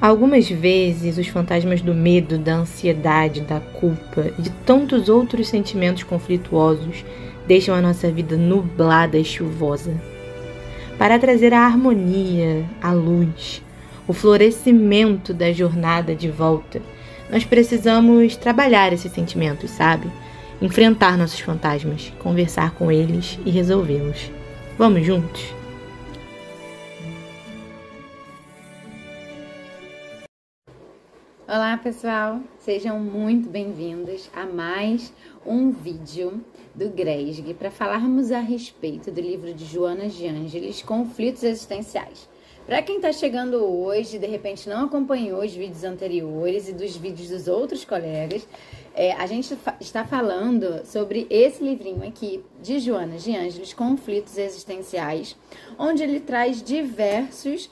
Algumas vezes, os fantasmas do medo, da ansiedade, da culpa e de tantos outros sentimentos conflituosos deixam a nossa vida nublada e chuvosa. Para trazer a harmonia, a luz, o florescimento da jornada de volta, nós precisamos trabalhar esses sentimentos, sabe? Enfrentar nossos fantasmas, conversar com eles e resolvê-los. Vamos juntos? Olá pessoal, sejam muito bem-vindos a mais um vídeo do Gresg para falarmos a respeito do livro de Joana de Ângelis, Conflitos Existenciais. Para quem está chegando hoje, de repente não acompanhou os vídeos anteriores e dos vídeos dos outros colegas, a gente está falando sobre esse livrinho aqui de Joana de Ângelis, Conflitos Existenciais, onde ele traz diversos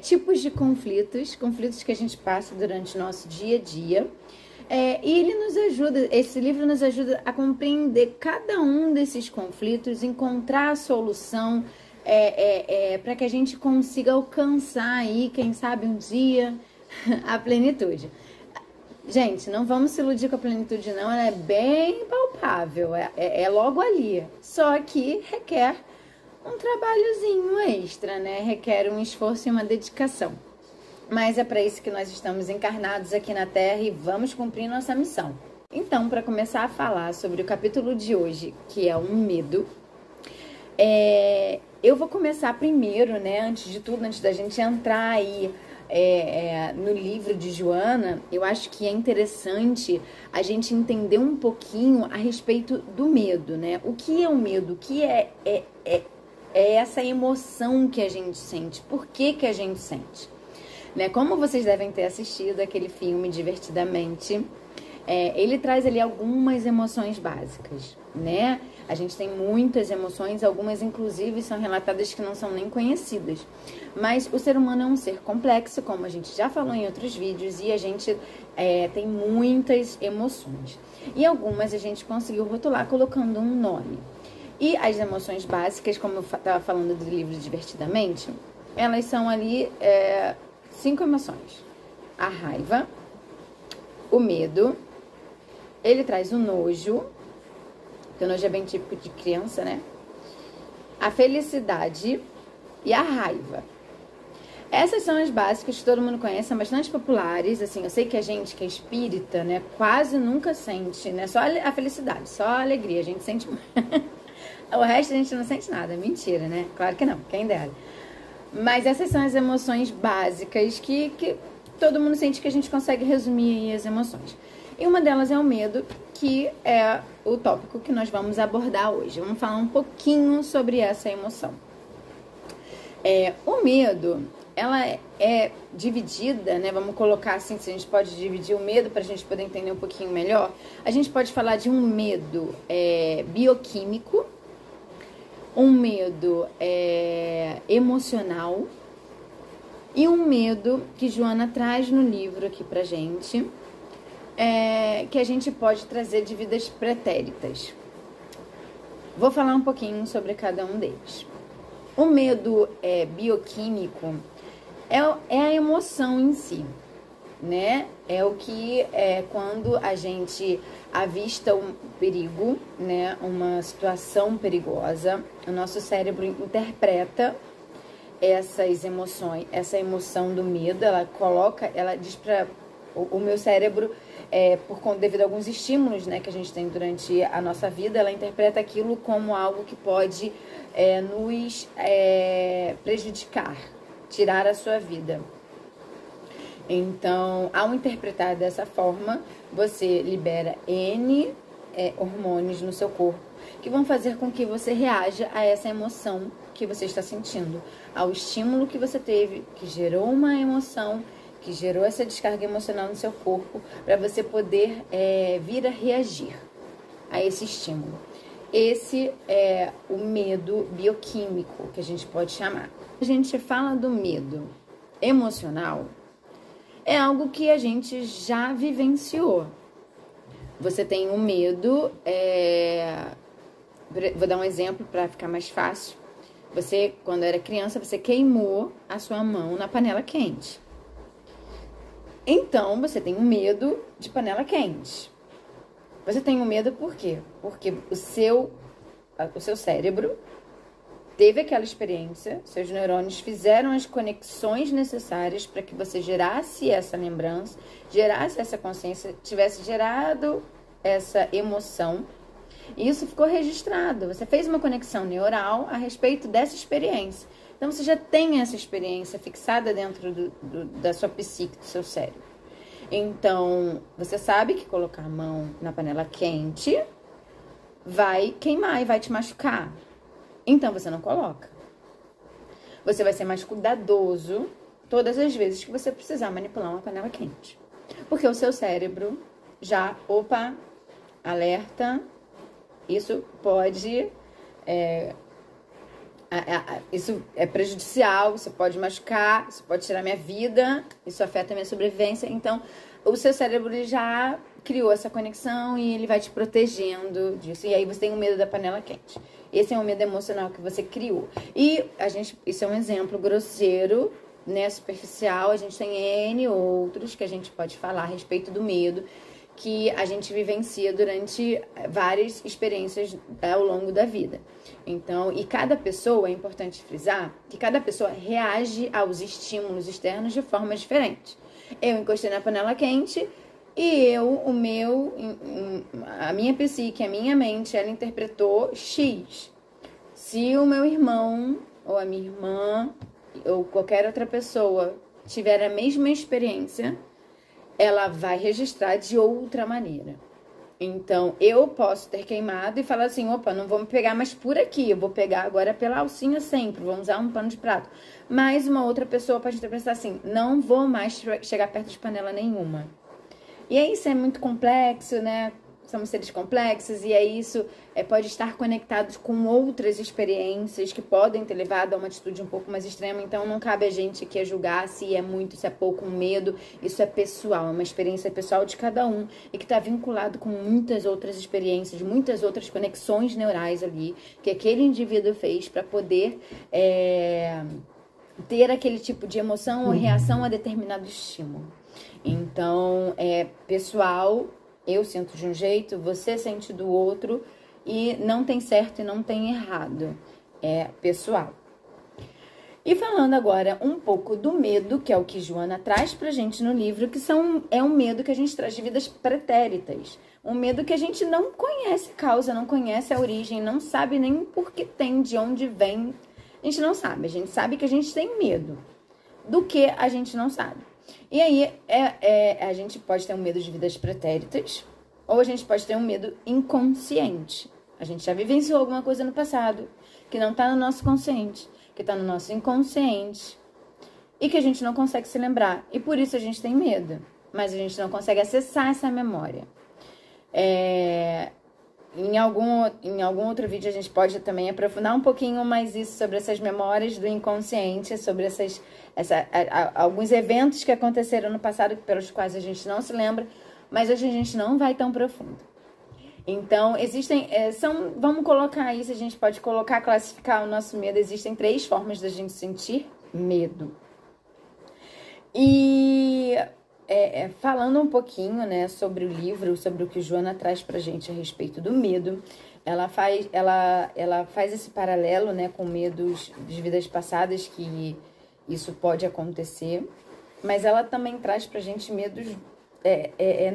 tipos de conflitos que a gente passa durante o nosso dia a dia. E ele nos ajuda, esse livro nos ajuda a compreender cada um desses conflitos, encontrar a solução para que a gente consiga alcançar aí, quem sabe um dia, a plenitude. Gente, não vamos se iludir com a plenitude não, ela é bem palpável, é logo ali, só que requer um trabalhozinho extra, né? Requer um esforço e uma dedicação. Mas é para isso que nós estamos encarnados aqui na Terra e vamos cumprir nossa missão. Então, para começar a falar sobre o capítulo de hoje, que é o medo, eu vou começar primeiro, né? Antes de tudo, antes da gente entrar aí no livro de Joana, eu acho que é interessante a gente entender um pouquinho a respeito do medo, né? O que é o medo? O que é essa emoção que a gente sente? Por que que a gente sente? Né? Como vocês devem ter assistido aquele filme Divertidamente, ele traz ali algumas emoções básicas, né? A gente tem muitas emoções, algumas inclusive são relatadas que não são nem conhecidas. Mas o ser humano é um ser complexo, como a gente já falou em outros vídeos, e a gente tem muitas emoções. E algumas a gente conseguiu rotular colocando um nome. E as emoções básicas, como eu estava falando do livro Divertidamente, elas são ali 5 emoções. A raiva, o medo, ele traz o nojo, que o nojo é bem típico de criança, né? A felicidade e a raiva. Essas são as básicas que todo mundo conhece, são bastante populares, assim, eu sei que a gente que é espírita, né, quase nunca sente, né, só a felicidade, só a alegria, a gente sente... O resto a gente não sente nada, mentira, né? Claro que não, quem dera. Mas essas são as emoções básicas que todo mundo sente, que a gente consegue resumir aí as emoções. E uma delas é o medo, que é o tópico que nós vamos abordar hoje. Vamos falar um pouquinho sobre essa emoção. O medo, ela é dividida, né? Vamos colocar assim, se a gente pode dividir o medo para a gente poder entender um pouquinho melhor. A gente pode falar de um medo bioquímico, um medo emocional e um medo que Joana traz no livro aqui pra gente, que a gente pode trazer de vidas pretéritas. Vou falar um pouquinho sobre cada um deles. O medo bioquímico é a emoção em si, né? É o que quando a gente avista um perigo, né? Uma situação perigosa, o nosso cérebro interpreta essas emoções, essa emoção do medo, ela diz para o meu cérebro, devido a alguns estímulos, né, que a gente tem durante a nossa vida, ela interpreta aquilo como algo que pode nos prejudicar, tirar a sua vida. Então, ao interpretar dessa forma, você libera N hormônios no seu corpo que vão fazer com que você reaja a essa emoção que você está sentindo, ao estímulo que você teve, que gerou uma emoção, que gerou essa descarga emocional no seu corpo, para você poder vir a reagir a esse estímulo. Esse é o medo bioquímico, que a gente pode chamar. A gente fala do medo emocional, é algo que a gente já vivenciou. Você tem um medo, vou dar um exemplo para ficar mais fácil. Você, quando era criança, você queimou a sua mão na panela quente. Então, você tem um medo de panela quente. Você tem um medo por quê? Porque o seu cérebro teve aquela experiência, seus neurônios fizeram as conexões necessárias para que você gerasse essa lembrança, gerasse essa consciência, tivesse gerado essa emoção. E isso ficou registrado. Você fez uma conexão neural a respeito dessa experiência. Então, você já tem essa experiência fixada dentro da sua psique, do seu cérebro. Então, você sabe que colocar a mão na panela quente vai queimar e vai te machucar. Então, você não coloca. Você vai ser mais cuidadoso todas as vezes que você precisar manipular uma panela quente. Porque o seu cérebro já, alerta, isso pode... isso é prejudicial, isso pode machucar, isso pode tirar minha vida, isso afeta a minha sobrevivência. Então, o seu cérebro ele já criou essa conexão e ele vai te protegendo disso. E aí você tem o medo da panela quente. Esse é um medo emocional que você criou. E isso é um exemplo grosseiro, né, superficial. A gente tem N outros que a gente pode falar a respeito do medo que a gente vivencia durante várias experiências ao longo da vida. Então, e cada pessoa, é importante frisar, que cada pessoa reage aos estímulos externos de forma diferente. Eu encostei na panela quente e a minha psique, a minha mente, ela interpretou X. Se o meu irmão, ou a minha irmã, ou qualquer outra pessoa tiver a mesma experiência, ela vai registrar de outra maneira. Então, eu posso ter queimado e falar assim, não vou me pegar mais por aqui, eu vou pegar agora pela alcinha sempre, vou usar um pano de prato. Mas uma outra pessoa pode interpretar assim, não vou mais chegar perto de panela nenhuma. E aí isso é muito complexo, né? Somos seres complexos e aí isso pode estar conectado com outras experiências que podem ter levado a uma atitude um pouco mais extrema. Então, não cabe a gente aqui a julgar se é muito, se é pouco, um medo. Isso é pessoal, é uma experiência pessoal de cada um e que está vinculado com muitas outras experiências, muitas outras conexões neurais ali que aquele indivíduo fez para poder ter aquele tipo de emoção ou reação a determinado estímulo. Então, é pessoal. Eu sinto de um jeito, você sente do outro e não tem certo e não tem errado. É pessoal. E falando agora um pouco do medo, que é o que Joana traz pra gente no livro, que é um medo que a gente traz de vidas pretéritas. Um medo que a gente não conhece a causa, não conhece a origem, não sabe nem por que tem, de onde vem. A gente não sabe, a gente sabe que a gente tem medo. Do que a gente não sabe. E aí, a gente pode ter um medo de vidas pretéritas, ou a gente pode ter um medo inconsciente. A gente já vivenciou alguma coisa no passado, que não está no nosso consciente, que está no nosso inconsciente, e que a gente não consegue se lembrar. E por isso a gente tem medo, mas a gente não consegue acessar essa memória. Em algum outro vídeo a gente pode também aprofundar um pouquinho mais isso sobre essas memórias do inconsciente, sobre alguns eventos que aconteceram no passado pelos quais a gente não se lembra, mas hoje a gente não vai tão profundo. Então, vamos colocar isso, a gente pode classificar o nosso medo. Existem 3 formas da gente sentir medo. E... falando um pouquinho, né, sobre o livro, sobre o que Joana traz pra gente a respeito do medo, ela faz esse paralelo, né, com medos de vidas passadas, que isso pode acontecer, mas ela também traz pra gente medos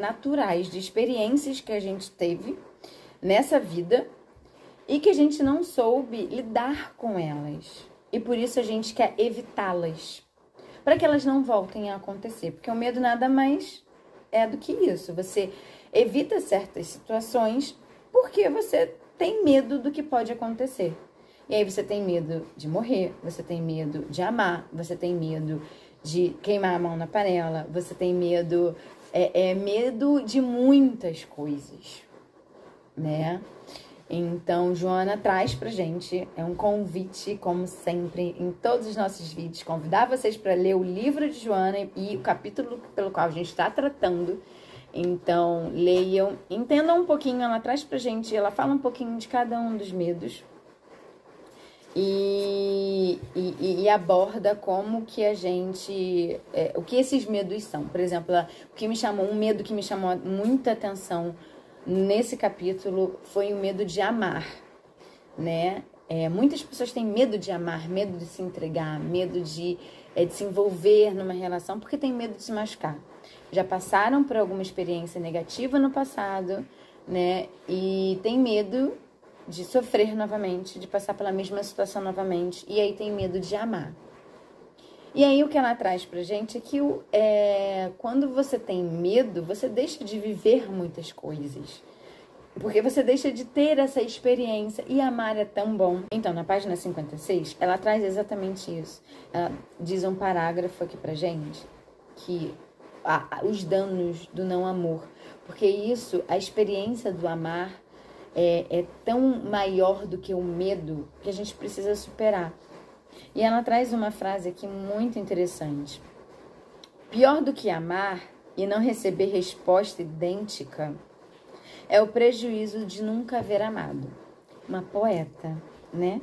naturais, de experiências que a gente teve nessa vida e que a gente não soube lidar com elas, e por isso a gente quer evitá-las, para que elas não voltem a acontecer. Porque o medo nada mais é do que isso. Você evita certas situações porque você tem medo do que pode acontecer. E aí você tem medo de morrer, você tem medo de amar, você tem medo de queimar a mão na panela, você tem medo... medo de muitas coisas, né? Então, Joana traz pra gente, é um convite, como sempre, em todos os nossos vídeos, convidar vocês para ler o livro de Joana e o capítulo pelo qual a gente está tratando. Então, leiam, entendam um pouquinho, ela traz pra gente, ela fala um pouquinho de cada um dos medos. e aborda como que a gente... o que esses medos são. Por exemplo, um medo que me chamou muita atenção nesse capítulo foi o medo de amar, né? Muitas pessoas têm medo de amar, medo de se entregar, medo de se envolver numa relação, porque tem medo de se machucar. Já passaram por alguma experiência negativa no passado, né? E tem medo de sofrer novamente, de passar pela mesma situação novamente, e aí tem medo de amar. E aí o que ela traz pra gente é que quando você tem medo, você deixa de viver muitas coisas. Porque você deixa de ter essa experiência, e amar é tão bom. Então, na página 56, ela traz exatamente isso. Ela diz um parágrafo aqui pra gente, que os danos do não amor. Porque isso, a experiência do amar é tão maior do que o medo que a gente precisa superar. E ela traz uma frase aqui muito interessante. Pior do que amar e não receber resposta idêntica é o prejuízo de nunca haver amado. Uma poeta, né?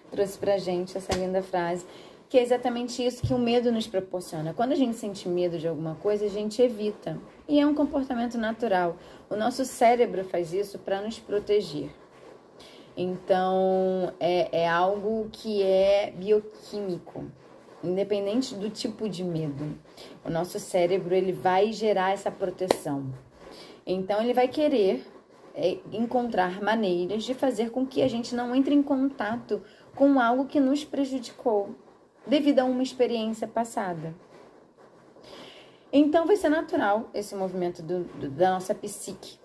Trouxe pra gente essa linda frase, que é exatamente isso que o medo nos proporciona. Quando a gente sente medo de alguma coisa, a gente evita. E é um comportamento natural. O nosso cérebro faz isso para nos proteger. Então, é algo que é bioquímico, independente do tipo de medo. O nosso cérebro, ele vai gerar essa proteção. Então, ele vai querer encontrar maneiras de fazer com que a gente não entre em contato com algo que nos prejudicou, devido a uma experiência passada. Então, vai ser natural esse movimento da nossa psique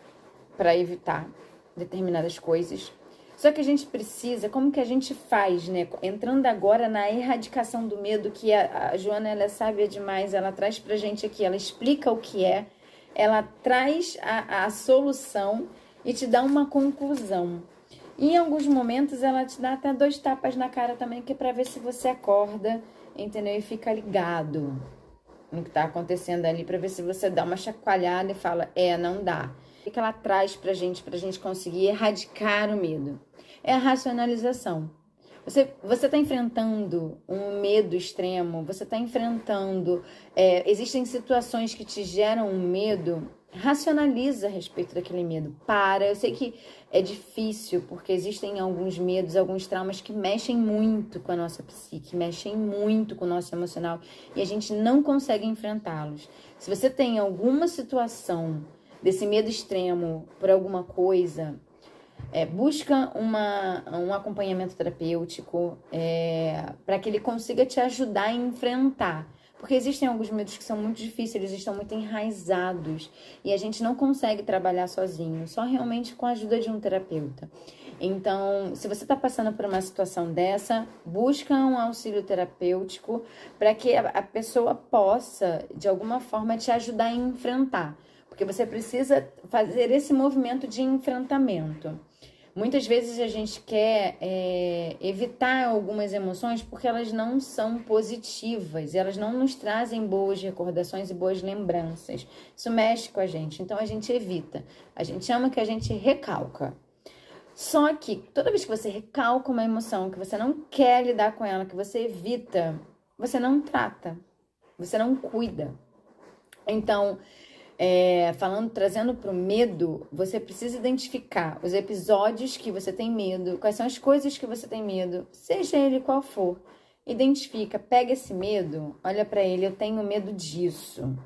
para evitar determinadas coisas. Só que a gente precisa, como que a gente faz, né? Entrando agora na erradicação do medo, que a Joana, ela é sábia demais, ela traz pra gente aqui, ela explica o que é, ela traz a solução e te dá uma conclusão. E em alguns momentos ela te dá até 2 tapas na cara também, que é pra ver se você acorda, entendeu? E fica ligado no que tá acontecendo ali, pra ver se você dá uma chacoalhada e fala, não dá. O que ela traz pra gente conseguir erradicar o medo? É a racionalização. Você tá enfrentando um medo extremo, você tá enfrentando... existem situações que te geram um medo, racionaliza a respeito daquele medo. Eu sei que é difícil, porque existem alguns medos, alguns traumas que mexem muito com a nossa psique, mexem muito com o nosso emocional, e a gente não consegue enfrentá-los. Se você tem alguma situação desse medo extremo por alguma coisa, busca um acompanhamento terapêutico para que ele consiga te ajudar a enfrentar. Porque existem alguns medos que são muito difíceis, eles estão muito enraizados e a gente não consegue trabalhar sozinho, só realmente com a ajuda de um terapeuta. Então, se você está passando por uma situação dessa, busca um auxílio terapêutico para que a pessoa possa, de alguma forma, te ajudar a enfrentar. Porque você precisa fazer esse movimento de enfrentamento. Muitas vezes a gente quer evitar algumas emoções porque elas não são positivas, elas não nos trazem boas recordações e boas lembranças. Isso mexe com a gente, então a gente evita. A gente chama que a gente recalca. Só que toda vez que você recalca uma emoção, que você não quer lidar com ela, que você evita, você não trata, você não cuida. Então... trazendo para o medo, você precisa identificar os episódios que você tem medo, quais são as coisas que você tem medo, seja ele qual for. Identifica, pega esse medo, olha para ele, eu tenho medo disso.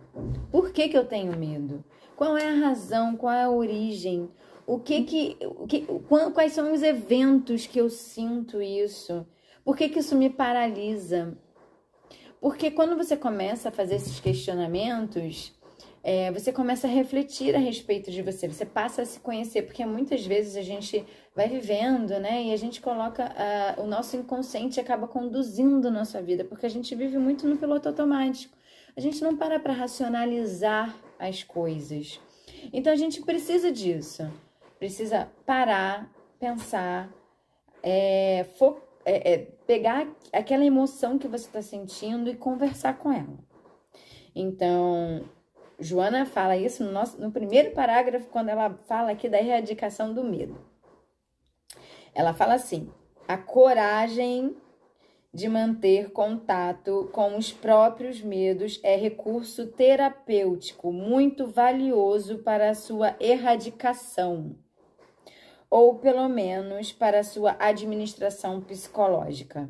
Por que eu tenho medo? Qual é a razão, qual é a origem? Quais são os eventos que eu sinto isso? Por que isso me paralisa? Porque quando você começa a fazer esses questionamentos... você começa a refletir a respeito de você, você passa a se conhecer, porque muitas vezes a gente vai vivendo, né, e a gente coloca, o nosso inconsciente acaba conduzindo a nossa vida, porque a gente vive muito no piloto automático, a gente não para racionalizar as coisas, então a gente precisa disso, precisa parar, pensar, pegar aquela emoção que você está sentindo e conversar com ela. Então... Joana fala isso no primeiro parágrafo, quando ela fala aqui da erradicação do medo. Ela fala assim, A coragem de manter contato com os próprios medos é recurso terapêutico muito valioso para a sua erradicação, ou pelo menos para a sua administração psicológica.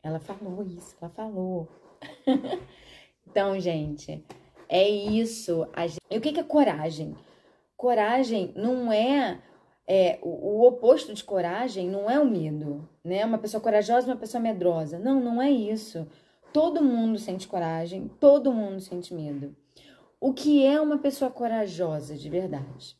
Ela falou isso, ela falou. Então, gente, é isso. E o que é coragem? Coragem não é... o oposto de coragem não é o medo, né? Uma pessoa corajosa e uma pessoa medrosa. Não, não é isso. Todo mundo sente coragem, todo mundo sente medo. O que é uma pessoa corajosa de verdade?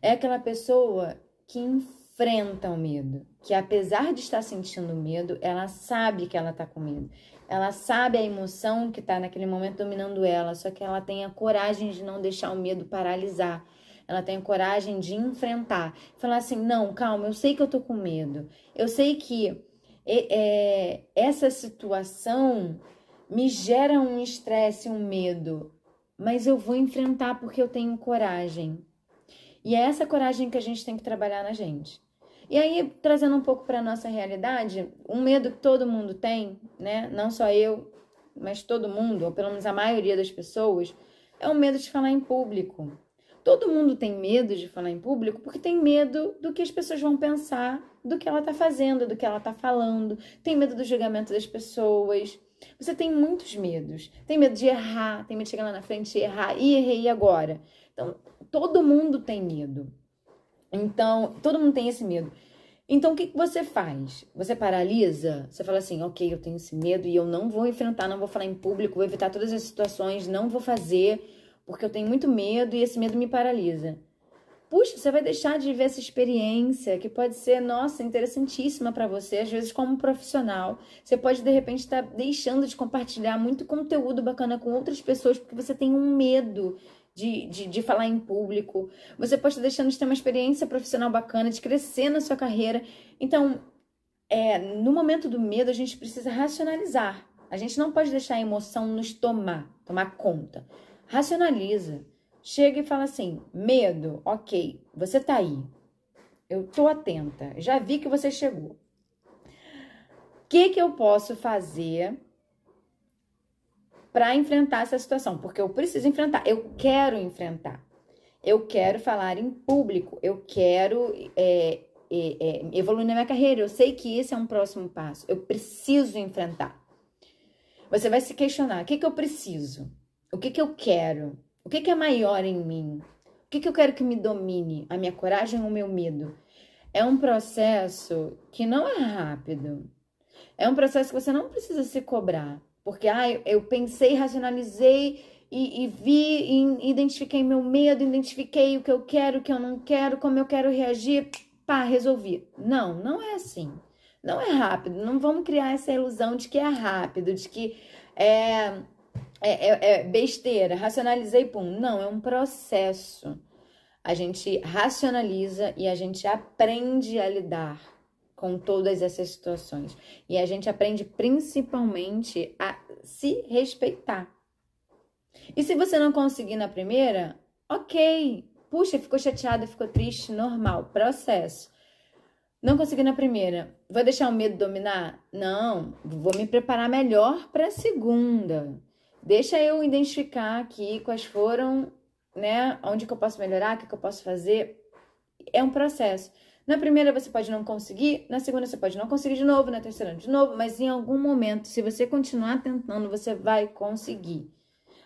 É aquela pessoa que enfrenta o medo, que apesar de estar sentindo medo, ela sabe que ela está com medo. Ela sabe a emoção que está naquele momento dominando ela, só que ela tem a coragem de não deixar o medo paralisar. Ela tem a coragem de enfrentar. Falar assim, não, calma, eu sei que eu tô com medo. Eu sei que essa situação me gera um estresse, um medo. Mas eu vou enfrentar porque eu tenho coragem. E é essa coragem que a gente tem que trabalhar na gente. E aí, trazendo um pouco para nossa realidade, um medo que todo mundo tem, né? Não só eu, mas todo mundo, ou pelo menos a maioria das pessoas, é o medo de falar em público. Todo mundo tem medo de falar em público porque tem medo do que as pessoas vão pensar, do que ela tá fazendo, do que ela tá falando. Tem medo do julgamento das pessoas. Você tem muitos medos. Tem medo de errar, tem medo de chegar lá na frente e errar. E errei agora. Então, todo mundo tem medo. Então, todo mundo tem esse medo. Então, o que você faz? Você paralisa? Você fala assim, ok, eu tenho esse medo e eu não vou enfrentar, não vou falar em público, vou evitar todas as situações, não vou fazer... porque eu tenho muito medo e esse medo me paralisa. Puxa, você vai deixar de viver essa experiência que pode ser, nossa, interessantíssima para você, às vezes como profissional. Você pode, de repente, estar deixando de compartilhar muito conteúdo bacana com outras pessoas porque você tem um medo de falar em público. Você pode estar deixando de ter uma experiência profissional bacana, de crescer na sua carreira. Então, no momento do medo, a gente precisa racionalizar. A gente não pode deixar a emoção nos tomar conta. Racionaliza. Chega e fala assim, medo, ok, você tá aí. Eu tô atenta, já vi que você chegou. O que eu posso fazer para enfrentar essa situação? Porque eu preciso enfrentar, eu quero enfrentar. Eu quero falar em público, eu quero evoluir na minha carreira. Eu sei que esse é um próximo passo, eu preciso enfrentar. Você vai se questionar, o que eu preciso? O que eu quero? O que é maior em mim? O que eu quero que me domine? A minha coragem ou o meu medo? É um processo que não é rápido. É um processo que você não precisa se cobrar. Porque eu pensei, racionalizei e vi, e identifiquei meu medo, identifiquei o que eu quero, o que eu não quero, como eu quero reagir. Pá, resolvi. Não, não é assim. Não é rápido. Não vamos criar essa ilusão de que é rápido, de que é besteira, racionalizei, pum. Não, é um processo. A gente racionaliza e a gente aprende a lidar com todas essas situações. E a gente aprende principalmente a se respeitar. E se você não conseguir na primeira, ok. Puxa, ficou chateada, ficou triste, normal, processo. Não consegui na primeira, vou deixar o medo dominar? Não, vou me preparar melhor para a segunda. Deixa eu identificar aqui quais foram, né, onde que eu posso melhorar, o que eu posso fazer. É um processo. Na primeira você pode não conseguir, na segunda você pode não conseguir de novo, na terceira de novo, mas em algum momento, se você continuar tentando, você vai conseguir.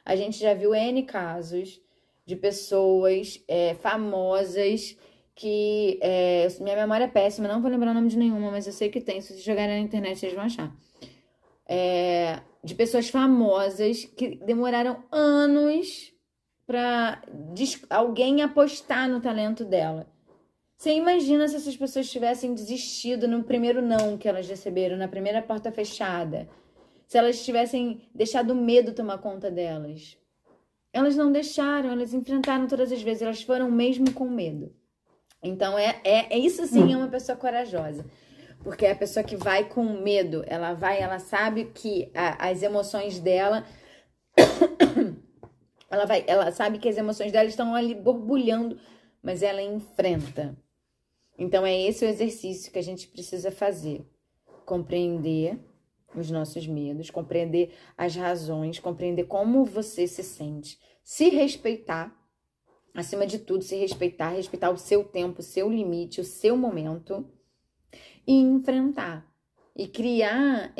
A gente já viu N casos de pessoas famosas que, minha memória é péssima, não vou lembrar o nome de nenhuma, mas eu sei que tem, se vocês jogarem na internet vocês vão achar. De pessoas famosas que demoraram anos para alguém apostar no talento dela. Você imagina se essas pessoas tivessem desistido no primeiro não que elas receberam, na primeira porta fechada. Se elas tivessem deixado o medo tomar conta delas. Elas não deixaram, elas enfrentaram todas as vezes, elas foram mesmo com medo. Então, isso sim é uma pessoa corajosa. Porque é a pessoa que vai com medo, ela sabe que as emoções dela, ela sabe que as emoções dela estão ali borbulhando, mas ela enfrenta. Então, é esse o exercício que a gente precisa fazer. Compreender os nossos medos, compreender as razões, compreender como você se sente, se respeitar, acima de tudo, se respeitar, respeitar o seu tempo, o seu limite, o seu momento e enfrentar. E criar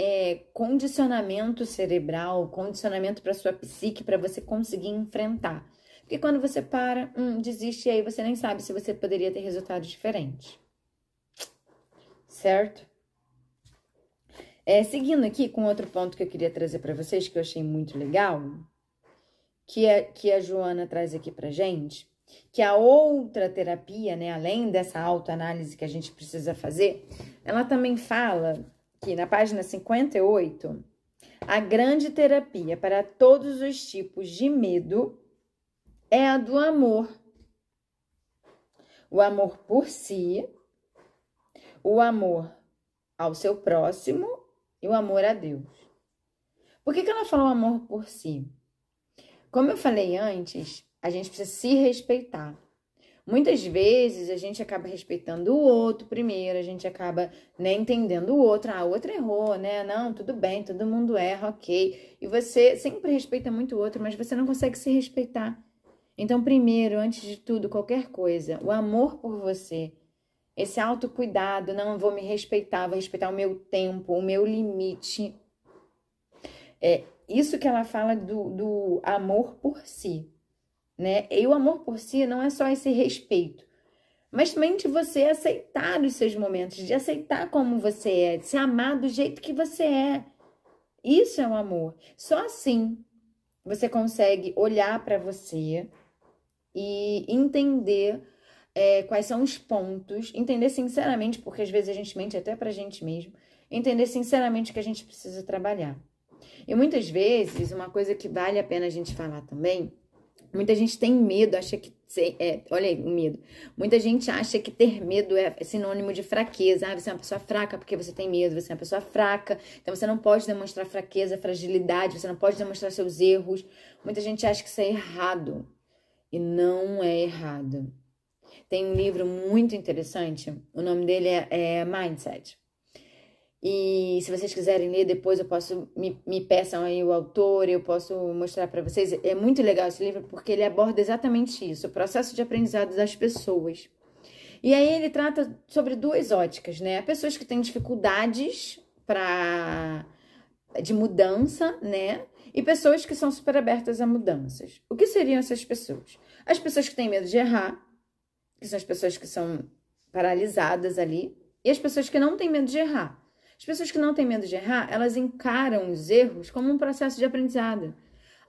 condicionamento cerebral, condicionamento para sua psique, para você conseguir enfrentar. Porque quando você para, desiste, e aí você nem sabe se você poderia ter resultados diferentes. Certo? Seguindo aqui com outro ponto que eu queria trazer para vocês, que eu achei muito legal, que a Joana traz aqui pra gente, que a outra terapia, né, além dessa autoanálise que a gente precisa fazer, ela também fala que na página 58, a grande terapia para todos os tipos de medo é a do amor. O amor por si, o amor ao seu próximo e o amor a Deus. Por que ela falou amor por si? Como eu falei antes, a gente precisa se respeitar. Muitas vezes a gente acaba respeitando o outro primeiro, a gente acaba, né, entendendo o outro. Ah, o outro errou, né? Não, tudo bem, todo mundo erra, ok. E você sempre respeita muito o outro, mas você não consegue se respeitar. Então, primeiro, antes de tudo, qualquer coisa, o amor por você, esse autocuidado, não vou me respeitar, vou respeitar o meu tempo, o meu limite. Isso que ela fala do amor por si. Né? E o amor por si não é só esse respeito, mas também de você aceitar os seus momentos, de aceitar como você é, de se amar do jeito que você é. Isso é o amor. Só assim você consegue olhar para você e entender quais são os pontos, entender sinceramente, porque às vezes a gente mente até pra gente mesmo, entender sinceramente o que a gente precisa trabalhar. E muitas vezes, uma coisa que vale a pena a gente falar também, muita gente tem medo, acha que... olha aí, o medo. Muita gente acha que ter medo é sinônimo de fraqueza. Ah, você é uma pessoa fraca porque você tem medo. Você é uma pessoa fraca, então você não pode demonstrar fraqueza, fragilidade. Você não pode demonstrar seus erros. Muita gente acha que isso é errado. E não é errado. Tem um livro muito interessante. O nome dele é Mindset. E se vocês quiserem ler depois, eu posso, me peçam aí o autor, eu posso mostrar para vocês. É muito legal esse livro porque ele aborda exatamente isso, o processo de aprendizado das pessoas. E aí ele trata sobre duas óticas, né? Pessoas que têm dificuldades de mudança, né? E pessoas que são super abertas a mudanças. O que seriam essas pessoas? As pessoas que têm medo de errar, que são as pessoas que são paralisadas ali, e as pessoas que não têm medo de errar. As pessoas que não têm medo de errar, elas encaram os erros como um processo de aprendizado.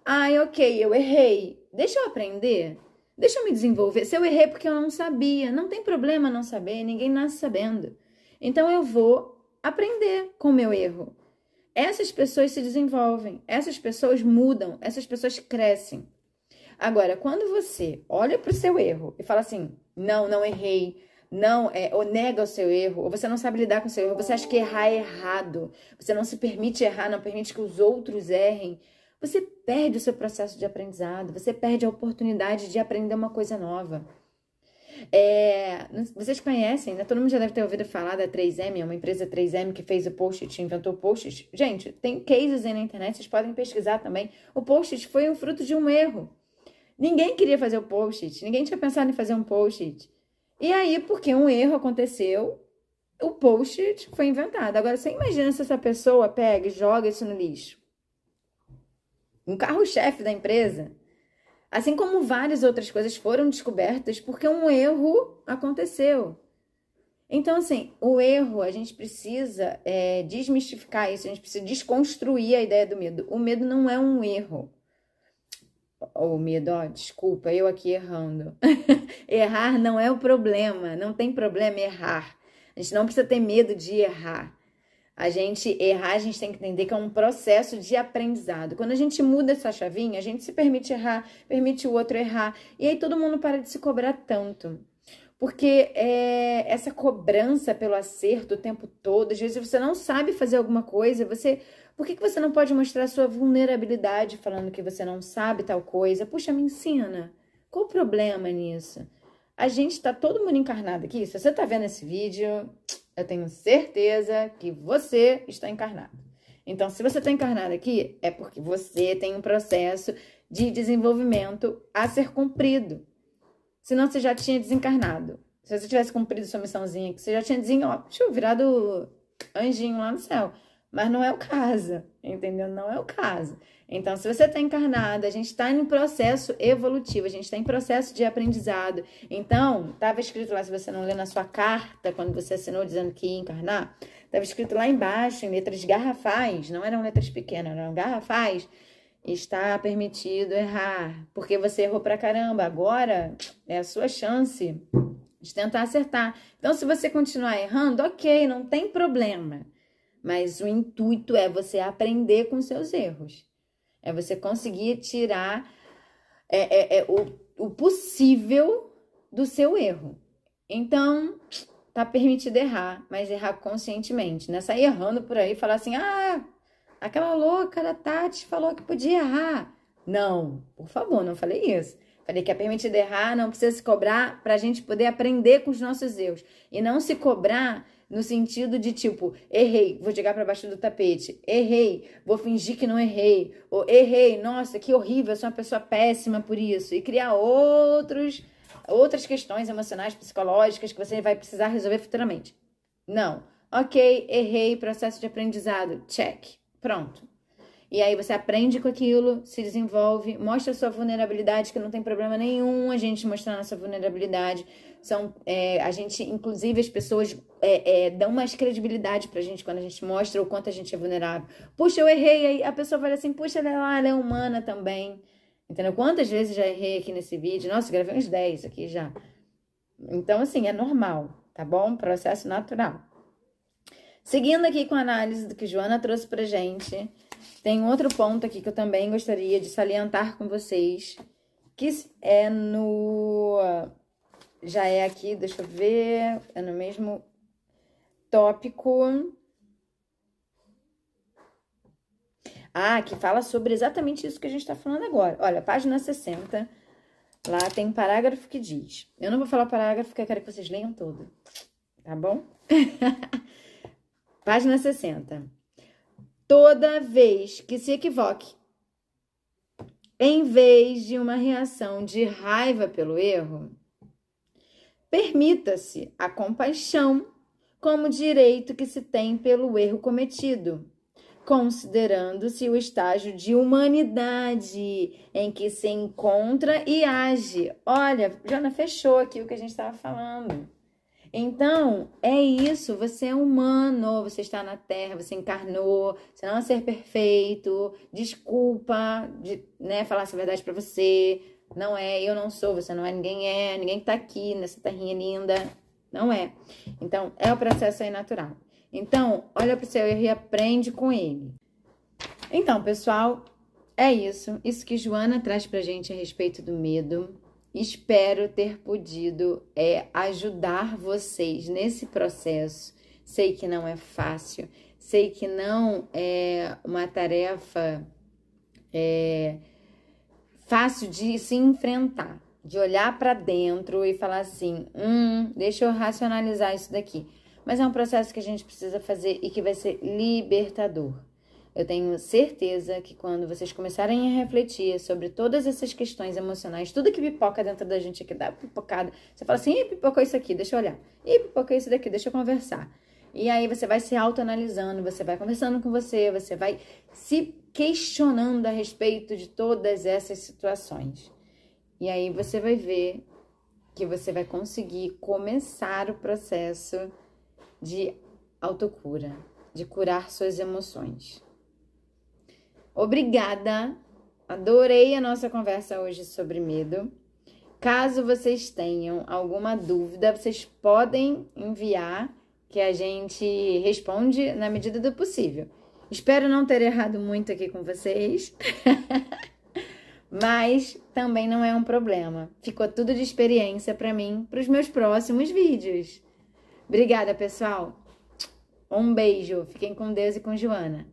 Ai, ok, eu errei. Deixa eu aprender. Deixa eu me desenvolver. Se eu errei porque eu não sabia, não tem problema não saber, ninguém nasce sabendo. Então eu vou aprender com o meu erro. Essas pessoas se desenvolvem, essas pessoas mudam, essas pessoas crescem. Agora, quando você olha para o seu erro e fala assim, não errei, não, ou nega o seu erro, ou você não sabe lidar com o seu erro, você acha que errar é errado, você não se permite errar, não permite que os outros errem, você perde o seu processo de aprendizado, você perde a oportunidade de aprender uma coisa nova. Vocês conhecem, né? Todo mundo já deve ter ouvido falar da 3M, uma empresa 3M que fez o post-it, inventou o post-it. Gente, tem cases aí na internet, vocês podem pesquisar também. O post-it foi um fruto de um erro. Ninguém queria fazer o post-it, ninguém tinha pensado em fazer um post-it. E aí, porque um erro aconteceu, o post-it foi inventado. Agora, você imagina se essa pessoa pega e joga isso no lixo. Um carro-chefe da empresa. Assim como várias outras coisas foram descobertas porque um erro aconteceu. Então, assim, o erro, a gente precisa desmistificar isso, a gente precisa desconstruir a ideia do medo. O medo não é um erro. O medo, desculpa, eu aqui errando. Errar não é o problema, não tem problema errar. A gente não precisa ter medo de errar. A gente tem que entender que é um processo de aprendizado. Quando a gente muda essa chavinha, a gente se permite errar, permite o outro errar. E aí todo mundo para de se cobrar tanto. Porque essa cobrança pelo acerto o tempo todo, às vezes você não sabe fazer alguma coisa, por que você não pode mostrar a sua vulnerabilidade falando que você não sabe tal coisa? Puxa, me ensina. Qual o problema nisso? A gente tá todo mundo encarnado aqui. Se você tá vendo esse vídeo, eu tenho certeza que você está encarnado. Então, se você tá encarnado aqui, é porque você tem um processo de desenvolvimento a ser cumprido. Senão você já tinha desencarnado. Se você tivesse cumprido sua missãozinha aqui, você já tinha virado anjinho lá no céu. Mas não é o caso, entendeu? Não é o caso. Então, se você está encarnado, a gente está em processo evolutivo, a gente está em processo de aprendizado. Então, estava escrito lá, se você não lê na sua carta, quando você assinou dizendo que ia encarnar, estava escrito lá embaixo, em letras garrafais, não eram letras pequenas, eram garrafais, está permitido errar, porque você errou pra caramba. Agora é a sua chance de tentar acertar. Então, se você continuar errando, ok, não tem problema. Mas o intuito é você aprender com seus erros. É você conseguir tirar o possível do seu erro. Então, tá permitido errar, mas errar conscientemente. Não é sair errando por aí e falar assim, aquela louca da Tati falou que podia errar. Não, por favor, não falei isso. Falei que é permitido errar, não precisa se cobrar pra gente poder aprender com os nossos erros. E não se cobrar no sentido de tipo, errei, vou jogar pra baixo do tapete. Errei, vou fingir que não errei. Ou errei, nossa, que horrível, eu sou uma pessoa péssima por isso. E criar outras questões emocionais, psicológicas que você vai precisar resolver futuramente. Não. Ok, errei, processo de aprendizado, check. Pronto. E aí você aprende com aquilo, se desenvolve, mostra a sua vulnerabilidade, que não tem problema nenhum a gente mostrar a nossa vulnerabilidade. A gente, inclusive, as pessoas dão mais credibilidade pra gente quando a gente mostra o quanto a gente é vulnerável. Puxa, eu errei, aí a pessoa fala assim, puxa, ela é humana também. Entendeu? Quantas vezes já errei aqui nesse vídeo? Nossa, gravei uns 10 aqui já. Então, assim, é normal, tá bom? Processo natural. Seguindo aqui com a análise do que Joana trouxe pra gente, tem outro ponto aqui que eu também gostaria de salientar com vocês, que é já é aqui, deixa eu ver, é no mesmo tópico. Que fala sobre exatamente isso que a gente tá falando agora. Olha, página 60, lá tem um parágrafo que diz, eu não vou falar o parágrafo porque eu quero que vocês leiam todo, tá bom? Página 60. Toda vez que se equivoque, em vez de uma reação de raiva pelo erro, permita-se a compaixão como direito que se tem pelo erro cometido, considerando-se o estágio de humanidade em que se encontra e age. Olha, Jana, fechou aqui o que a gente estava falando. Então, é isso, você é humano, você está na Terra, você encarnou, você não é um ser perfeito, desculpa de falar essa verdade pra você, não é, eu não sou, você não é, ninguém que tá aqui nessa terrinha linda, não é. Então, é o processo aí natural. Então, olha pro seu erro e aprende com ele. Então, pessoal, é isso que Joana traz pra gente a respeito do medo. Espero ter podido ajudar vocês nesse processo. Sei que não é fácil, sei que não é uma tarefa fácil de se enfrentar, de olhar para dentro e falar assim, deixa eu racionalizar isso daqui. Mas é um processo que a gente precisa fazer e que vai ser libertador. Eu tenho certeza que quando vocês começarem a refletir sobre todas essas questões emocionais, tudo que pipoca dentro da gente aqui, dá pipocada, você fala assim, pipocou isso aqui, deixa eu olhar. Pipocou isso daqui, deixa eu conversar. E aí você vai se autoanalisando, você vai conversando com você vai se questionando a respeito de todas essas situações. E aí você vai ver que você vai conseguir começar o processo de autocura, de curar suas emoções. Obrigada, adorei a nossa conversa hoje sobre medo. Caso vocês tenham alguma dúvida, vocês podem enviar, que a gente responde na medida do possível. Espero não ter errado muito aqui com vocês, mas também não é um problema. Ficou tudo de experiência para mim, para os meus próximos vídeos. Obrigada, pessoal. Um beijo. Fiquem com Deus e com Joana.